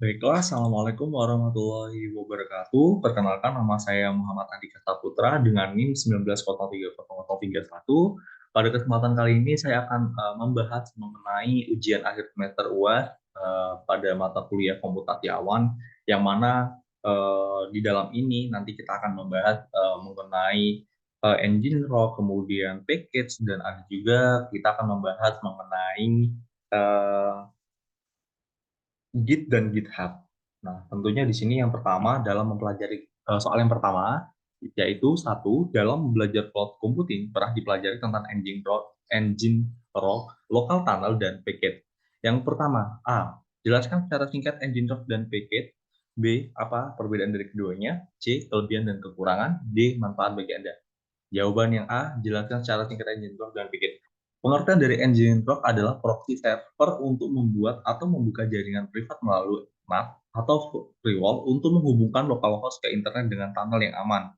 Baiklah, Assalamualaikum warahmatullahi wabarakatuh. Perkenalkan, nama saya Muhammad Andika Saputra dengan NIM 19030031. Pada kesempatan kali ini saya akan membahas mengenai ujian akhir semester UAS pada mata kuliah komputasi awan, yang mana di dalam ini nanti kita akan membahas mengenai engine rock, kemudian package, dan ada juga kita akan membahas mengenai eh, Git dan GitHub. Nah, tentunya di sini yang pertama dalam mempelajari soal yang pertama yaitu satu, dalam belajar cloud computing pernah dipelajari tentang engine rock, local tunnel, dan packet. Yang pertama, A. Jelaskan secara singkat engine rock dan packet. B. Apa perbedaan dari keduanya? C. Kelebihan dan kekurangan. D. Manfaat bagi Anda. Jawaban yang A, jelaskan secara singkat engine rock dan packet. Pengertian dari engine rock adalah proxy server untuk membuat atau membuka jaringan privat melalui NAT atau firewall untuk menghubungkan localhost ke internet dengan tunnel yang aman.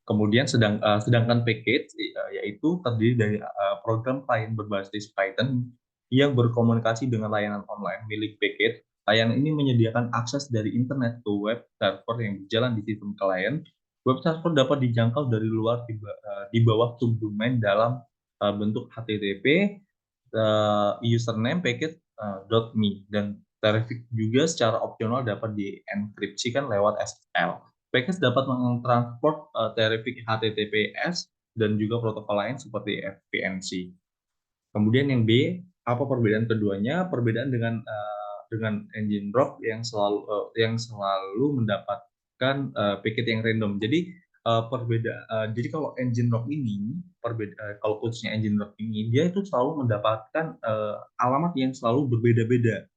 Kemudian sedangkan package yaitu terdiri dari program klien berbasis Python yang berkomunikasi dengan layanan online milik package. Layanan ini menyediakan akses dari internet ke web server yang berjalan di sistem klien. Web server dapat dijangkau dari luar di bawah subdomain dalam bentuk HTTP, username package.me, dan traffic juga secara opsional dapat dienkripsikan lewat SSL. Package dapat mentransport traffic HTTPS dan juga protokol lain seperti VPNC. Kemudian yang B, apa perbedaan keduanya? Perbedaan dengan engine rock yang selalu mendapatkan packet yang random. Jadi kalau engine rock ini kalau khususnya engine rock ini dia itu selalu mendapatkan alamat yang selalu berbeda-beda.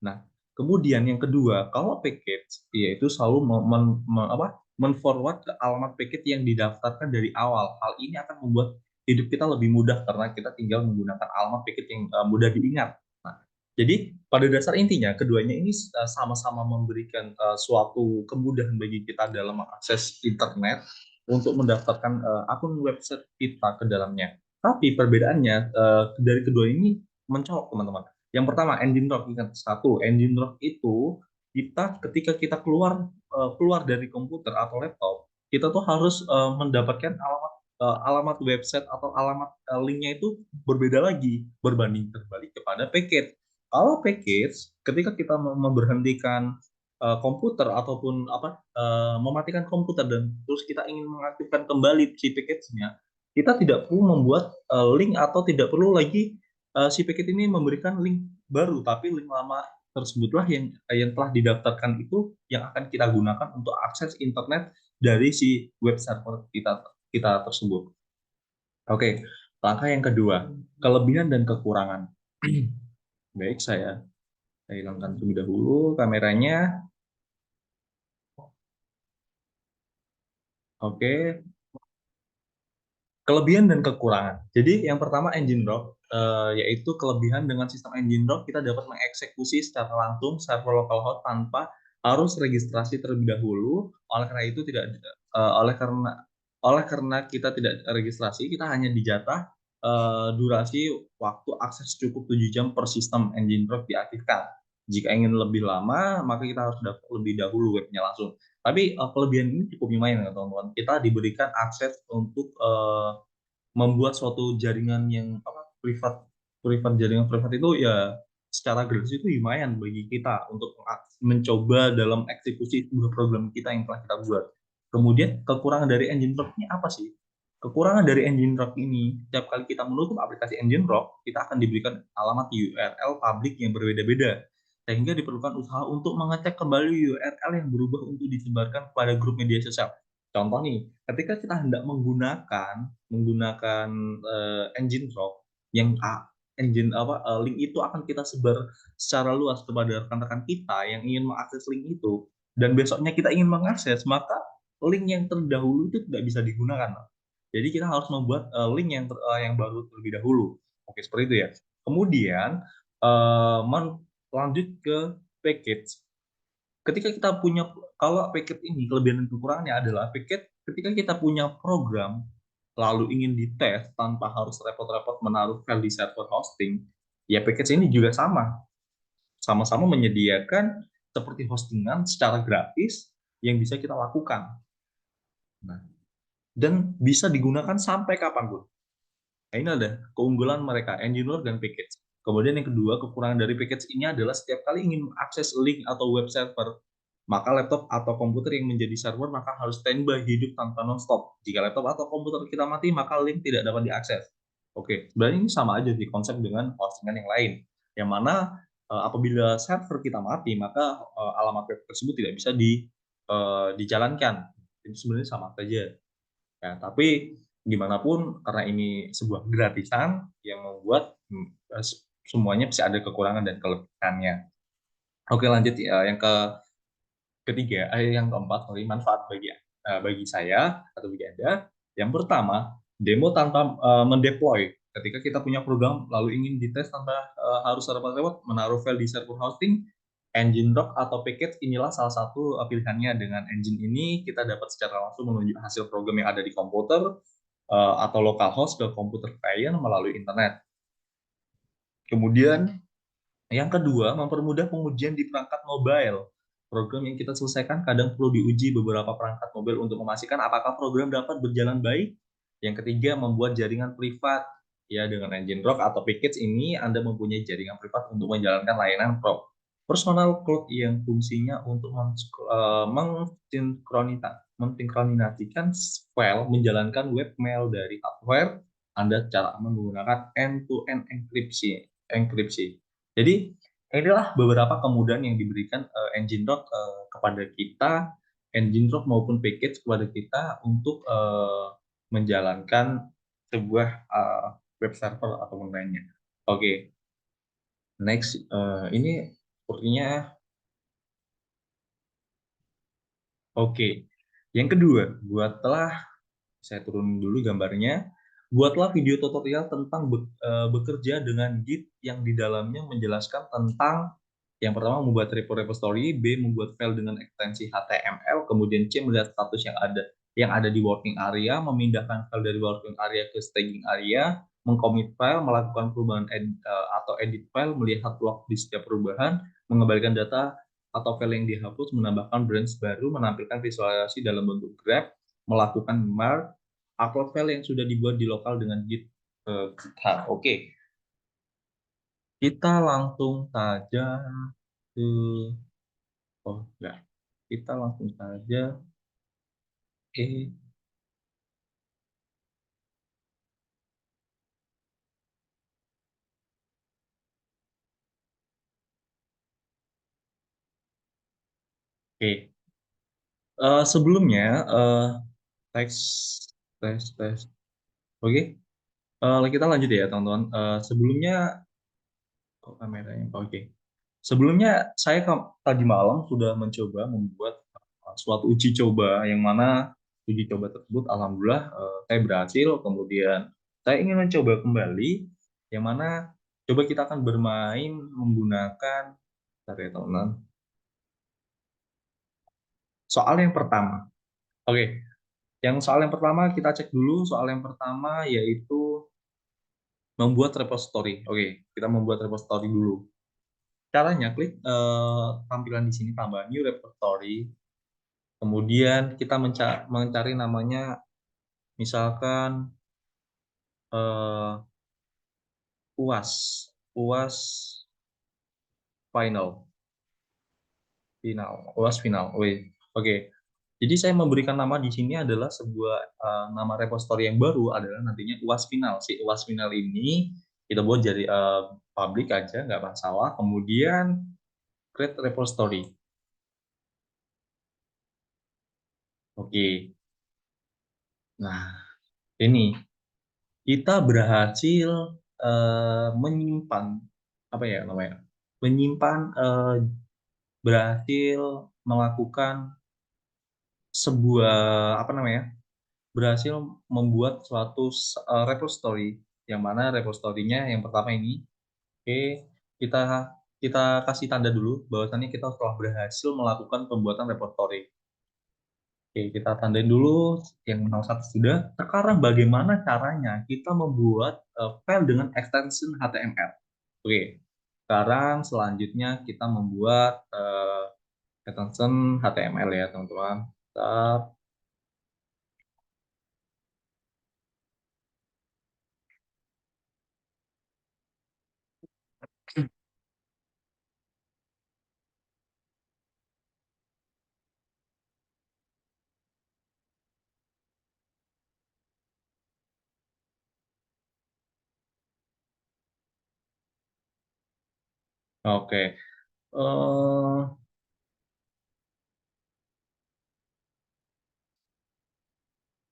Nah, kemudian yang kedua, kalau package yaitu selalu men-forward ke alamat package yang didaftarkan dari awal. Hal ini akan membuat hidup kita lebih mudah karena kita tinggal menggunakan alamat package yang mudah diingat. Nah, jadi pada dasar intinya keduanya ini sama-sama memberikan suatu kemudahan bagi kita dalam mengakses internet untuk mendaftarkan akun website kita ke dalamnya. Tapi perbedaannya dari kedua ini mencolok, teman-teman. Yang pertama, engine rock. Ingat satu, engine rock itu ketika kita keluar dari komputer atau laptop, kita tuh harus mendapatkan alamat website atau alamat linknya itu berbeda lagi berbanding terbalik kepada package. Kalau package, ketika kita memberhentikan komputer ataupun mematikan komputer dan terus kita ingin mengaktifkan kembali si package-nya, kita tidak perlu membuat link atau tidak perlu lagi si paket ini memberikan link baru, tapi link lama tersebutlah yang telah didaftarkan itu yang akan kita gunakan untuk akses internet dari si web server kita kita tersebut. Oke, langkah yang kedua, kelebihan dan kekurangan. Baik, saya hilangkan terlebih dahulu kameranya. Oke, kelebihan dan kekurangan. Jadi yang pertama engine rock, yaitu kelebihan dengan sistem engine rock kita dapat mengeksekusi secara langsung server localhost tanpa harus registrasi terlebih dahulu. Oleh karena itu tidak oleh karena kita tidak registrasi, kita hanya dijatah durasi waktu akses cukup 7 jam per sistem engine rock diaktifkan. Jika ingin lebih lama, maka kita harus dapat lebih dahulu webnya langsung. Tapi kelebihan ini cukup lumayan ya teman-teman. Kita diberikan akses untuk membuat suatu jaringan yang privat privat jaringan privat itu ya secara gratis itu lumayan bagi kita untuk mencoba dalam eksekusi sebuah program kita yang telah kita buat. Kemudian kekurangan dari engine rock ini apa sih? Kekurangan dari engine rock ini, setiap kali kita menutup aplikasi engine rock, kita akan diberikan alamat URL publik yang berbeda-beda. Sehingga diperlukan usaha untuk mengecek kembali URL yang berubah untuk disebarkan pada grup media sosial. Contoh nih, ketika kita hendak menggunakan engine rock yang link itu akan kita sebar secara luas kepada rekan-rekan kita yang ingin mengakses link itu, dan besoknya kita ingin mengakses, maka link yang terdahulu itu tidak bisa digunakan. Jadi kita harus membuat link yang baru terlebih dahulu. Oke, seperti itu ya. Kemudian uh, lanjut ke package. Ketika kita punya Kalau paket ini kelebihan dan kekurangannya adalah paket ketika kita punya program lalu ingin dites tanpa harus repot-repot menaruh file di server hosting, ya package ini juga sama-sama menyediakan seperti hostingan secara gratis yang bisa kita lakukan. Nah, dan bisa digunakan sampai kapanpun. Nah, ini ada keunggulan mereka, Nginx dan package. Kemudian yang kedua, kekurangan dari package ini adalah setiap kali ingin mengakses link atau web server, maka laptop atau komputer yang menjadi server maka harus standby hidup tanpa non-stop. Jika laptop atau komputer kita mati, maka link tidak dapat diakses. Oke, sebenarnya ini sama aja sih konsep dengan postingan yang lain. Yang mana apabila server kita mati, maka alamat web tersebut tidak bisa dijalankan. Itu sebenarnya sama saja. Ya, tapi gimana pun karena ini sebuah gratisan yang membuat semuanya bisa ada kekurangan dan kelebihannya. Oke, lanjut ya. Yang ketiga, yang keempat, sorry, manfaat bagi saya atau bagi Anda. Yang pertama, demo tanpa mendeploy. Ketika kita punya program lalu ingin dites tanpa harus repot-repot menaruh file di server hosting, Nginx atau package inilah salah satu pilihannya. Dengan engine ini kita dapat secara langsung menunjuk hasil program yang ada di komputer atau localhost ke komputer klien melalui internet. Kemudian yang kedua, mempermudah pengujian di perangkat mobile. Program yang kita selesaikan kadang perlu diuji beberapa perangkat mobile untuk memastikan apakah program dapat berjalan baik. Yang ketiga, membuat jaringan privat. Ya, dengan Nginx atau package ini, Anda mempunyai jaringan privat untuk menjalankan layanan personal cloud yang fungsinya untuk mensinkronisasikan file, menjalankan webmail dari hardware Anda secara aman menggunakan end-to-end enkripsi. Jadi inilah beberapa kemudahan yang diberikan Nginx kepada kita, Nginx maupun package kepada kita untuk menjalankan sebuah web server atau lainnya. Oke, next ini sepertinya oke. Yang kedua, saya turunin dulu gambarnya. Buatlah video tutorial tentang bekerja dengan Git yang di dalamnya menjelaskan tentang yang pertama membuat repository, B membuat file dengan ekstensi HTML, kemudian C melihat status yang ada di working area, memindahkan file dari working area ke staging area, mengcommit file, melakukan perubahan atau edit file, melihat log di setiap perubahan, mengembalikan data atau file yang dihapus, menambahkan branch baru, menampilkan visualisasi dalam bentuk graph, melakukan merge, upload file yang sudah dibuat di lokal dengan Git GitHub. Oke, kita langsung saja ke enggak. Kita langsung saja ke oke. Sebelumnya tes tes tes. Oke. Kita lanjut ya, teman-teman. Sebelumnya kameranya. Oke. Sebelumnya saya tadi malam sudah mencoba membuat suatu uji coba yang mana uji coba tersebut alhamdulillah saya berhasil. Kemudian saya ingin mencoba kembali yang mana coba kita akan bermain menggunakan teman-teman. Soal yang pertama. Oke, soal yang pertama kita cek dulu. Soal yang pertama yaitu membuat repository. Oke, kita membuat repository dulu. Caranya klik tampilan di sini tambah new repository. Kemudian kita mencari namanya misalkan UAS, UAS final, UAS final. Oke. Jadi saya memberikan nama di sini adalah sebuah nama repository yang baru adalah nantinya UAS final. Si UAS final ini kita buat jadi public aja, nggak masalah. Kemudian create repository. Oke. Nah, ini kita berhasil menyimpan apa ya namanya? Menyimpan berhasil melakukan sebuah apa namanya? Berhasil membuat suatu repository yang mana repository-nya yang pertama ini. Oke, kita kita kasih tanda dulu bahwasannya kita telah berhasil melakukan pembuatan repository. Oke, kita tandain dulu yang nomor satu sudah. Sekarang bagaimana caranya kita membuat file dengan extension HTML? Oke, sekarang selanjutnya kita membuat attention HTML ya teman-teman. Tetap. Oke.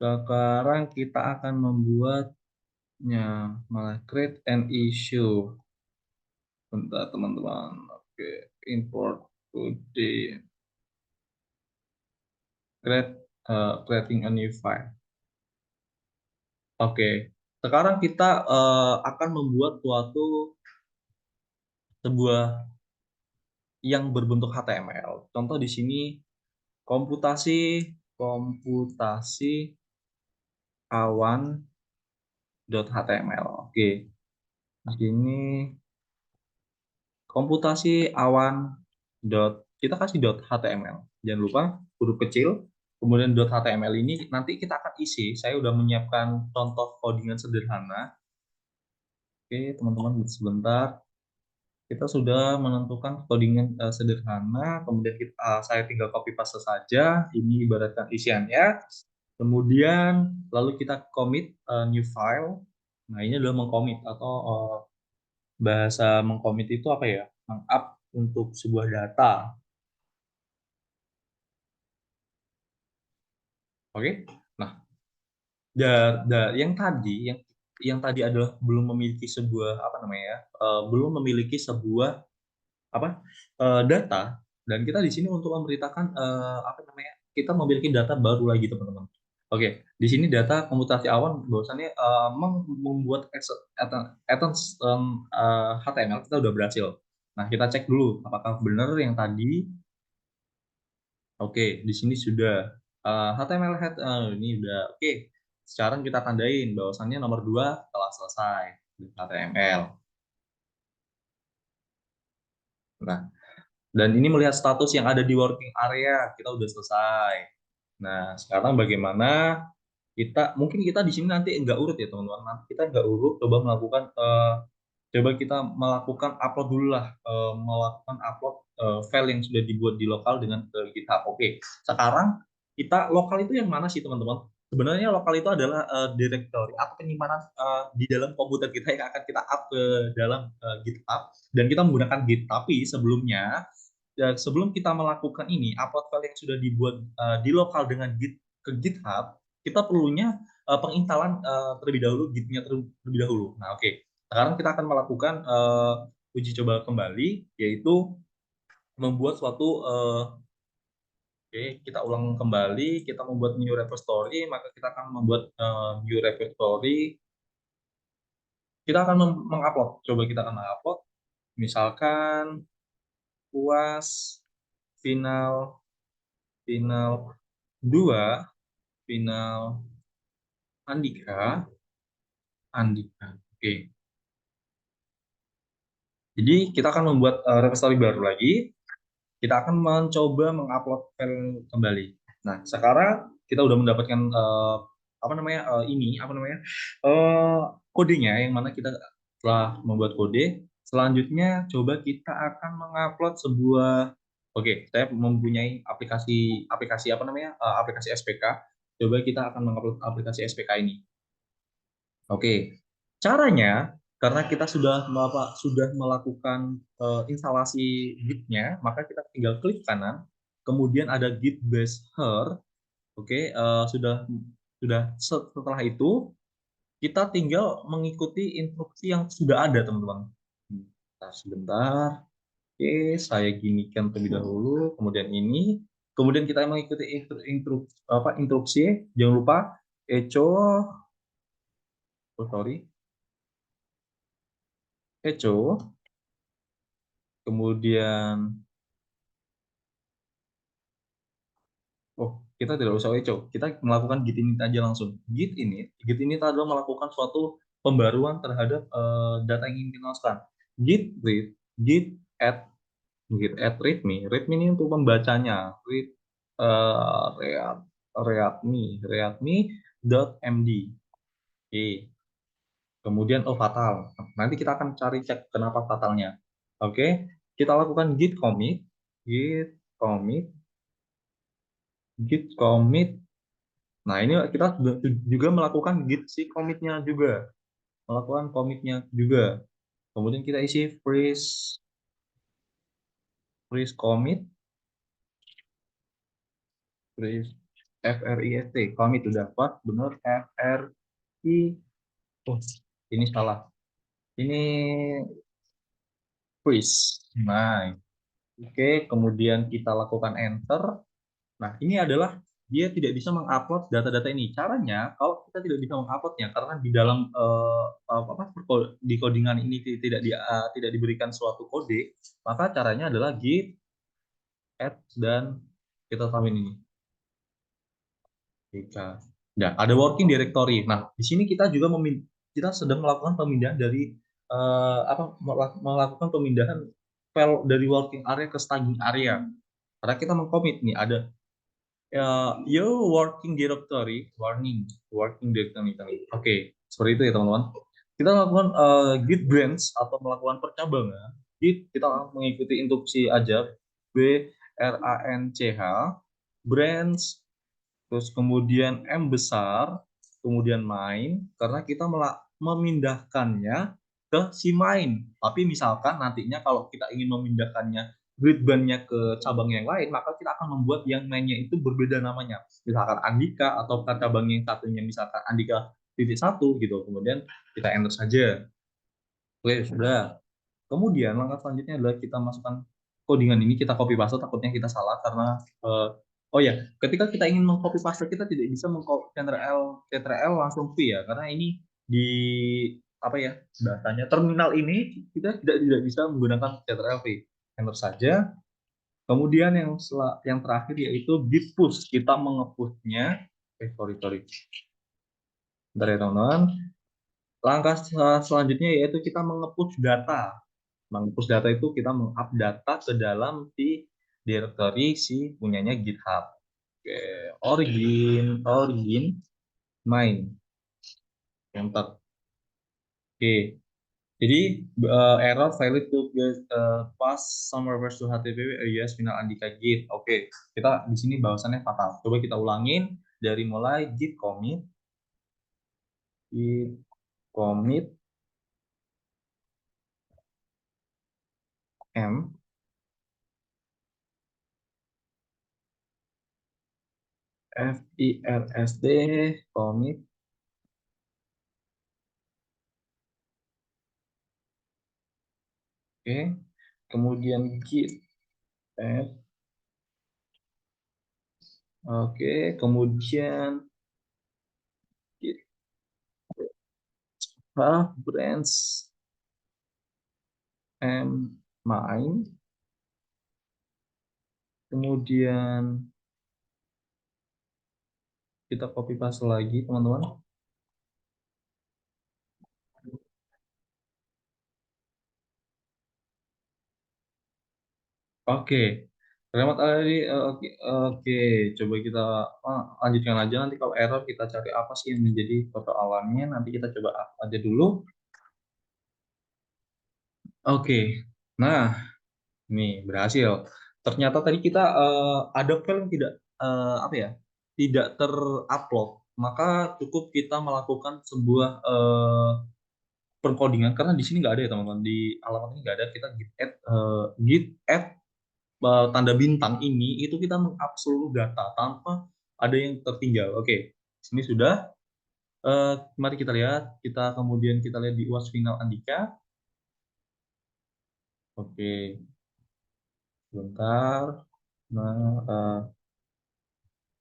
Sekarang kita akan membuatnya malah create an issue. Bentar teman-teman. Oke, import today. Creating a new file. Oke, sekarang kita akan membuat sebuah yang berbentuk HTML. Contoh di sini komputasi komputasi awan.html. Oke, di sini komputasi awan kita kasih .html. Jangan lupa huruf kecil. Kemudian .html ini nanti kita akan isi. Saya sudah menyiapkan contoh codingan sederhana. Oke, teman-teman sebentar. Kita sudah menentukan codingan sederhana, kemudian saya tinggal copy paste saja. Ini ibaratkan isiannya. Kemudian lalu kita commit new file. Nah, ini adalah mengcommit atau bahasa mengcommit itu apa ya? Meng-up untuk sebuah data. Oke. Nah, yang tadi adalah belum memiliki sebuah apa namanya ya? Belum memiliki sebuah apa data, dan kita di sini untuk memberitakan apa namanya, kita memiliki data baru lagi teman-teman. Oke, di sini data komputasi awan bahwasannya membuat HTML kita udah berhasil. Nah, kita cek dulu apakah benar yang tadi. Oke, di sini sudah HTML head ini udah oke. Sekarang kita tandain bahwasannya nomor 2 telah selesai di HTML. Nah, dan ini melihat status yang ada di working area, kita udah selesai. Nah, sekarang bagaimana mungkin kita di sini nanti nggak urut ya teman-teman. Nanti kita nggak urut, coba kita melakukan upload dulu lah, melakukan upload file yang sudah dibuat di lokal dengan ke GitHub. Oke, sekarang kita lokal itu yang mana sih teman-teman? Sebenarnya lokal itu adalah directory atau penyimpanan di dalam komputer kita yang akan kita up ke dalam GitHub, dan kita menggunakan Git. Tapi sebelumnya, sebelum kita melakukan ini upload file yang sudah dibuat di lokal dengan Git ke GitHub, kita perlunya penginstalan terlebih dahulu Git-nya terlebih dahulu. Nah, oke. Sekarang kita akan melakukan uji coba kembali, yaitu membuat oke, kita ulang kembali, kita membuat new repository, maka kita akan membuat new repository, kita akan mengupload, coba kita akan mengupload, misalkan UAS final final 2, final Andika. Oke. Jadi kita akan membuat repository baru lagi. Kita akan mencoba mengupload file kembali. Nah, sekarang kita udah mendapatkan apa namanya ini apa namanya kodenya, yang mana kita telah membuat kode. Selanjutnya, coba kita akan mengupload sebuah. Oke, saya mempunyai aplikasi apa namanya aplikasi SPK. Coba kita akan mengupload aplikasi SPK ini. Oke, caranya karena kita sudah melakukan instalasi Git-nya, maka kita tinggal klik kanan, kemudian ada Git base here. Oke, setelah itu kita tinggal mengikuti instruksi yang sudah ada, teman-teman. Sebentar. Oke, saya ginikan terlebih dahulu, kemudian ini, kemudian kita mengikuti instruksi. Jangan lupa echo, oh sorry, echo. Kemudian, kita tidak usah echo, kita melakukan git init aja langsung. Git init adalah melakukan suatu pembaruan terhadap data yang ingin kita masukkan. Git read, git add, Git add readme. Readme ini untuk membacanya. Read, readme.md. Oke. Kemudian fatal. Nanti kita akan cari cek kenapa fatalnya. Oke. Kita lakukan git commit, git commit. Nah, ini kita juga melakukan git si commitnya juga. Melakukan commitnya juga. Kemudian kita isi freeze commit, freeze FRIST, commit udah dapat, benar FRI. Oh, ini salah. Ini freeze. Nah, oke, kemudian kita lakukan enter. Nah, ini adalah dia tidak bisa mengupload data-data ini. Caranya, kalau kita tidak bisa menguploadnya, karena di dalam di codingan ini tidak diberikan suatu kode, maka caranya adalah git add dan kita tambahin ini. Nah, ada working directory. Nah, di sini kita juga kita sedang melakukan pemindahan dari melakukan pemindahan file dari working area ke staging area. Karena kita mengcommit nih ada your working directory, working directory. Oke, seperti itu ya teman-teman. Kita melakukan git branch atau melakukan percabangan. Git kita mengikuti instruksi aja branch, branch, terus kemudian M besar, kemudian main, karena kita memindahkannya ke si main. Tapi misalkan nantinya kalau kita ingin memindahkannya grid band-nya ke cabang yang lain, maka kita akan membuat yang mainnya itu berbeda namanya. Misalkan Andika atau cabang yang satunya misalkan Andika titik satu gitu. Kemudian kita enter saja. Oke, sudah. Kemudian langkah selanjutnya adalah kita masukkan codingan ini, kita copy paste, takutnya kita salah karena oh ya, ketika kita ingin mengcopy paste kita tidak bisa mengcopy Ctrl langsung V ya, karena ini di apa ya bahasanya terminal ini kita tidak bisa menggunakan Ctrl V. Enter saja. Kemudian yang terakhir yaitu git push, kita mengepushnya. Sorry. Bentar ya teman-teman. Langkah selanjutnya yaitu kita mengepush data. Menghapus data itu kita meng-up data ke dalam di directory si punyanya GitHub. Oke, origin main. Enter. Oke. Jadi error valid to pass some reverse to HTTP yes final Andika Git. Oke, kita di sini bahasannya fatal. Coba kita ulangin dari mulai git commit m FIRST commit. Oke, kemudian git add. Oke, kemudian git branch m main, kemudian kita copy paste lagi teman-teman. Oke, Remote Ali, oke, coba kita lanjutkan aja. Nanti kalau error kita cari apa sih yang menjadi persoalannya. Nanti kita coba aja dulu. Oke, nah nih berhasil. Ternyata tadi kita ada file yang tidak apa ya, tidak terupload. Maka cukup kita melakukan sebuah perkodingan karena di sini nggak ada ya teman-teman, di alamat ini nggak ada. Kita git add tanda bintang ini itu kita mengup seluruh data tanpa ada yang tertinggal. Oke, sini sudah. Mari kita lihat, kemudian kita lihat di UAS final Andika. Oke, sebentar. Nah,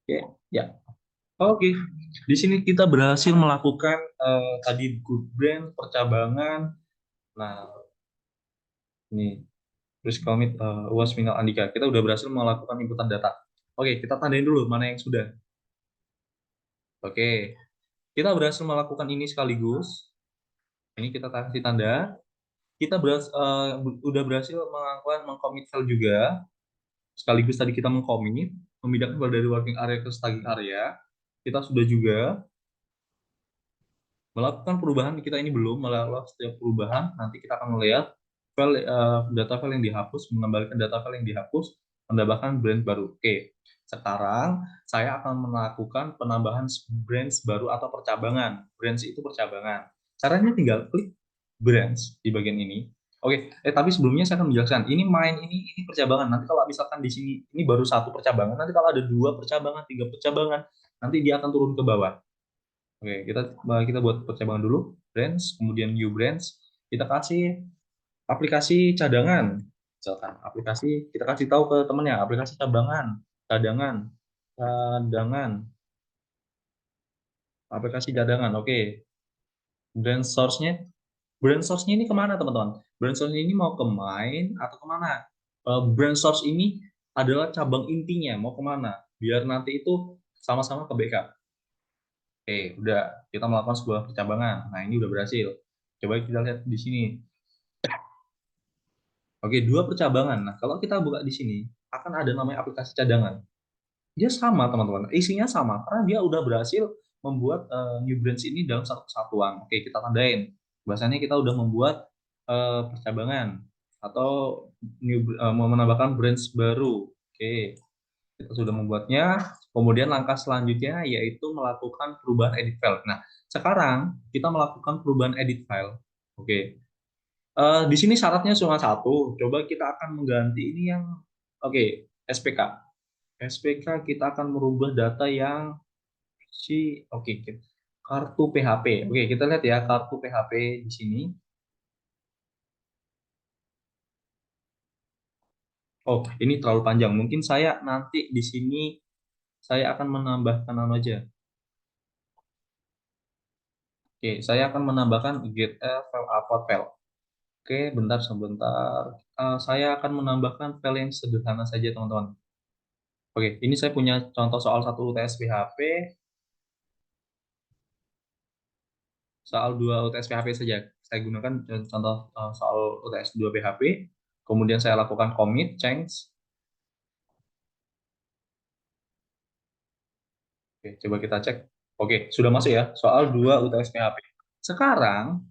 oke, ya. Oke, di sini kita berhasil melakukan tadi good brand percabangan. Nah, ini terus commit UAS final Andika. Kita udah berhasil melakukan inputan data. Oke, kita tandain dulu mana yang sudah. Oke, kita berhasil melakukan ini sekaligus. Ini kita kasih tanda. kita udah berhasil melakukan mengcommit file juga, sekaligus tadi kita mengcommit, memindahkan file dari working area ke staging area. Kita sudah juga melakukan perubahan, kita ini belum melakukan setiap perubahan, nanti kita akan melihat data file yang dihapus, mengembalikan data file yang dihapus, menambahkan branch baru. Oke, sekarang saya akan melakukan penambahan branch baru atau percabangan. Branch itu percabangan. Caranya tinggal klik branch di bagian ini. Oke, tapi sebelumnya saya akan menjelaskan. Ini main ini percabangan. Nanti kalau misalkan di sini ini baru satu percabangan, nanti kalau ada dua percabangan, tiga percabangan, nanti dia akan turun ke bawah. Oke, kita buat percabangan dulu, branch, kemudian new branch. Kita kasih aplikasi cadangan. Misalkan aplikasi, kita kasih tahu ke temennya, aplikasi cadangan, cadangan, cadangan, aplikasi cadangan. Oke, branch source-nya, branch source-nya ini kemana teman-teman? Branch source ini mau ke main atau kemana? Branch source ini adalah cabang intinya, mau kemana? Biar nanti itu sama-sama ke backup. Oke, udah kita melakukan sebuah percabangan. Nah, ini udah berhasil. Coba kita lihat di sini. Oke, dua percabangan. Nah, kalau kita buka di sini, akan ada namanya aplikasi cadangan. Dia sama, teman-teman. Isinya sama, karena dia udah berhasil membuat new branch ini dalam satu kesatuan. Oke, kita tandain. Bahasanya kita udah membuat percabangan atau mau menambahkan branch baru. Oke, kita sudah membuatnya. Kemudian langkah selanjutnya yaitu melakukan perubahan edit file. Nah, sekarang kita melakukan perubahan edit file. Oke, di sini syaratnya cuma satu. Coba kita akan mengganti ini yang oke, SPK. SPK kita akan merubah data yang oke, kartu PHP. Oke, kita lihat ya kartu PHP di sini. Oh, ini terlalu panjang. Mungkin saya nanti di sini saya akan menambahkan nama aja. Oke, saya akan menambahkan get file upload file. Oke, bentar sebentar. Saya akan menambahkan file yang sederhana saja, teman-teman. Oke, ini saya punya contoh soal satu UTS PHP, soal dua UTS PHP saja. Saya gunakan contoh soal UTS 2 PHP. Kemudian saya lakukan commit, change. Oke, coba kita cek. Oke, sudah masuk ya soal 2 UTS PHP. Sekarang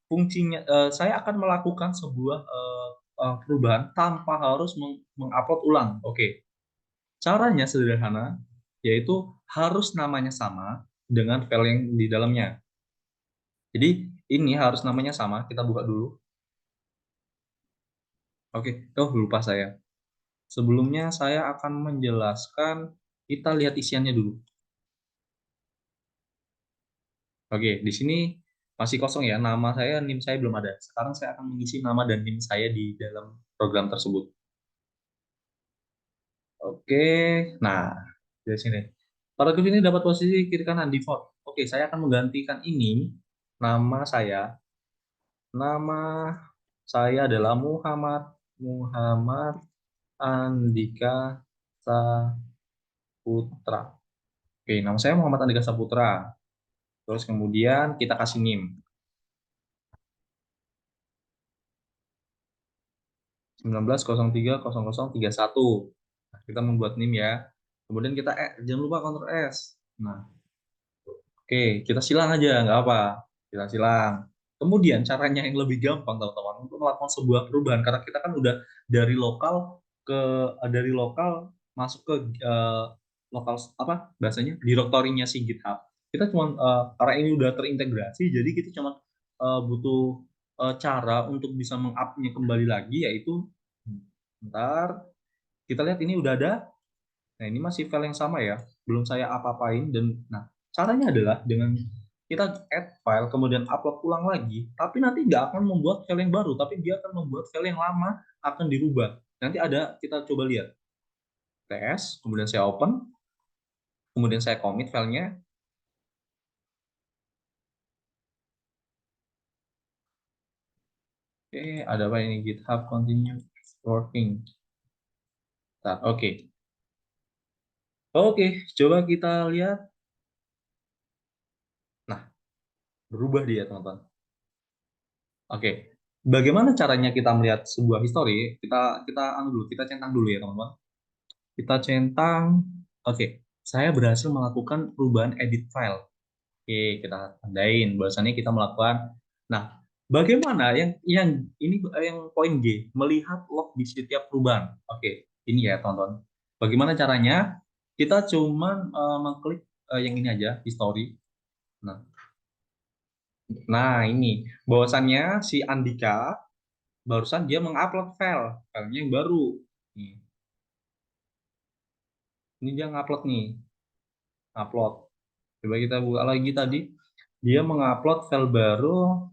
fungsinya saya akan melakukan sebuah perubahan tanpa harus mengupload ulang. Oke, caranya sederhana, yaitu harus namanya sama dengan file yang di dalamnya. Jadi ini harus namanya sama. Kita buka dulu. Oke, lupa saya. Sebelumnya saya akan menjelaskan, kita lihat isiannya dulu. Oke, di sini masih kosong ya, nama saya, NIM saya belum ada. Sekarang saya akan mengisi nama dan NIM saya di dalam program tersebut. Oke, nah, dari sini. Paragraf ini dapat posisi kiri kanan default. Oke, saya akan menggantikan ini, nama saya. Nama saya adalah Muhammad, Muhammad Andika Saputra. Oke, nama saya Muhammad Andika Saputra. Terus kemudian kita kasih NIM 19030031. Nah, kita membuat NIM ya. Kemudian kita jangan lupa Ctrl S. Nah, oke, kita silang aja, nggak apa. Kita silang. Kemudian caranya yang lebih gampang teman-teman untuk melakukan sebuah perubahan karena kita kan udah dari lokal ke dari lokal masuk ke lokal apa bahasanya direktorinya si GitHub. Kita cuma karena ini udah terintegrasi jadi kita cuma butuh cara untuk bisa mengupnya kembali lagi yaitu bentar kita lihat ini udah ada. Nah, ini masih file yang sama ya, belum saya apa-apain dan nah, caranya adalah dengan kita add file kemudian upload ulang lagi, tapi nanti nggak akan membuat file yang baru, tapi dia akan membuat file yang lama akan dirubah. Nanti ada kita coba lihat. TS, kemudian saya open, kemudian saya commit filenya. Oke, ada apa ini GitHub continue working. Nah, oke. Oke, coba kita lihat. Nah, berubah dia, teman-teman. Oke. Bagaimana caranya kita melihat sebuah history? Kita anu dulu, kita centang dulu ya teman-teman. Kita centang. Oke, saya berhasil melakukan perubahan edit file. Oke, kita tandain bahwasannya kita melakukan. Nah, bagaimana yang ini yang poin G, melihat log di setiap perubahan. Oke, ini ya tonton. Bagaimana caranya? Kita cuman mengklik yang ini aja, history. Nah, ini bahwasannya si Andika barusan dia mengupload filenya yang baru. Nih, ini dia ngupload nih, upload. Coba kita buka lagi tadi. Dia mengupload file baru.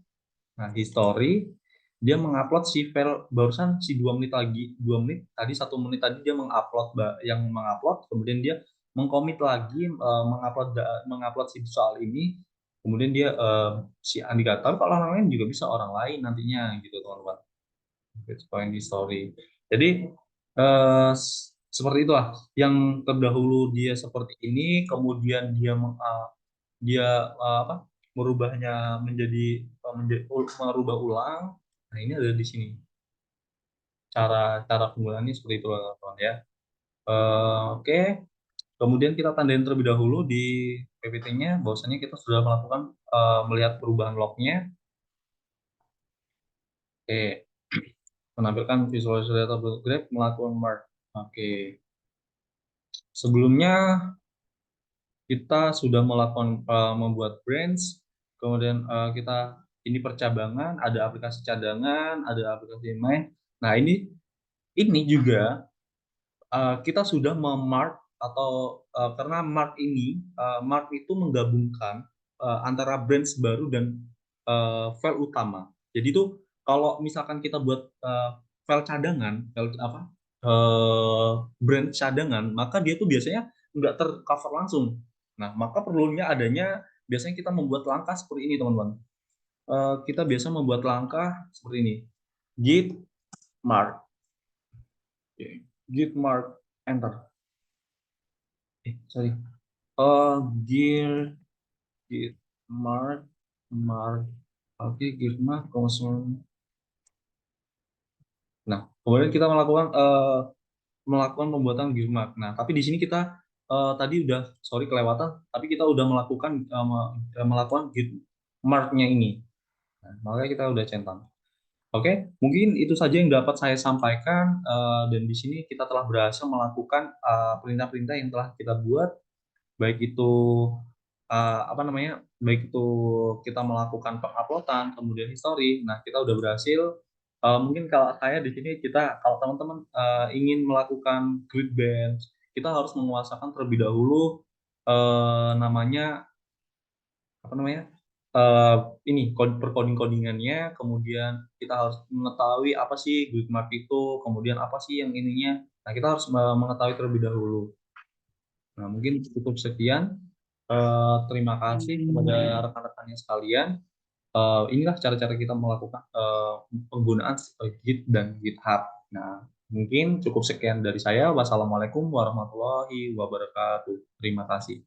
Nah, history, dia mengupload si file barusan si 2 menit lagi, 2 menit tadi 1 menit tadi dia mengupload yang mengupload, kemudian dia mengkomit lagi mengupload si soal ini, kemudian dia si indikator kalau orang lain juga bisa orang lain nantinya gitu teman-teman. Point history. Jadi seperti itulah yang terdahulu dia seperti ini, kemudian dia apa merubahnya merubah ulang. Nah, ini ada di sini. Cara cara penggunaannya seperti itu, teman-teman ya. Oke. Kemudian kita tandain terlebih dahulu di PPT-nya bahwasanya kita sudah melakukan melihat perubahan lognya. Oke. Menampilkan visualisasi data graph melakukan mark. Oke. Sebelumnya kita sudah melakukan membuat branch, kemudian kita ini percabangan, ada aplikasi cadangan, ada aplikasi main. Nah, ini juga kita sudah memark atau karena mark itu menggabungkan antara branch baru dan file utama. Jadi itu kalau misalkan kita buat file cadangan, file apa branch cadangan, maka dia tuh biasanya nggak tercover langsung. Nah, maka perlunya adanya biasanya kita membuat langkah seperti ini teman-teman. Kita biasa membuat langkah seperti ini. Git mark, git mark, enter. Sorry. Gear, git mark, mark. Oke, git mark, kosong. Nah, kemudian kita melakukan pembuatan git mark. Nah, tapi di sini kita tadi udah, sorry kelewatan, tapi kita udah melakukan git marknya ini. Nah, makanya kita udah centang. Oke, mungkin itu saja yang dapat saya sampaikan, dan di sini kita telah berhasil melakukan perintah-perintah yang telah kita buat, baik itu apa namanya, baik itu kita melakukan penguploadan, kemudian history. Nah, kita udah berhasil. Mungkin kalau saya di sini kalau teman-teman ingin melakukan grid bench, kita harus menguasakan terlebih dahulu namanya apa namanya eh, ini percoding-codingannya, kemudian kita harus mengetahui apa sih grid map itu, kemudian apa sih yang ininya. Nah, kita harus mengetahui terlebih dahulu. Nah, mungkin cukup sekian. Terima kasih kepada rekan-rekannya sekalian. Inilah cara-cara kita melakukan penggunaan Git dan GitHub. Nah, mungkin cukup sekian dari saya. Wassalamualaikum warahmatullahi wabarakatuh. Terima kasih.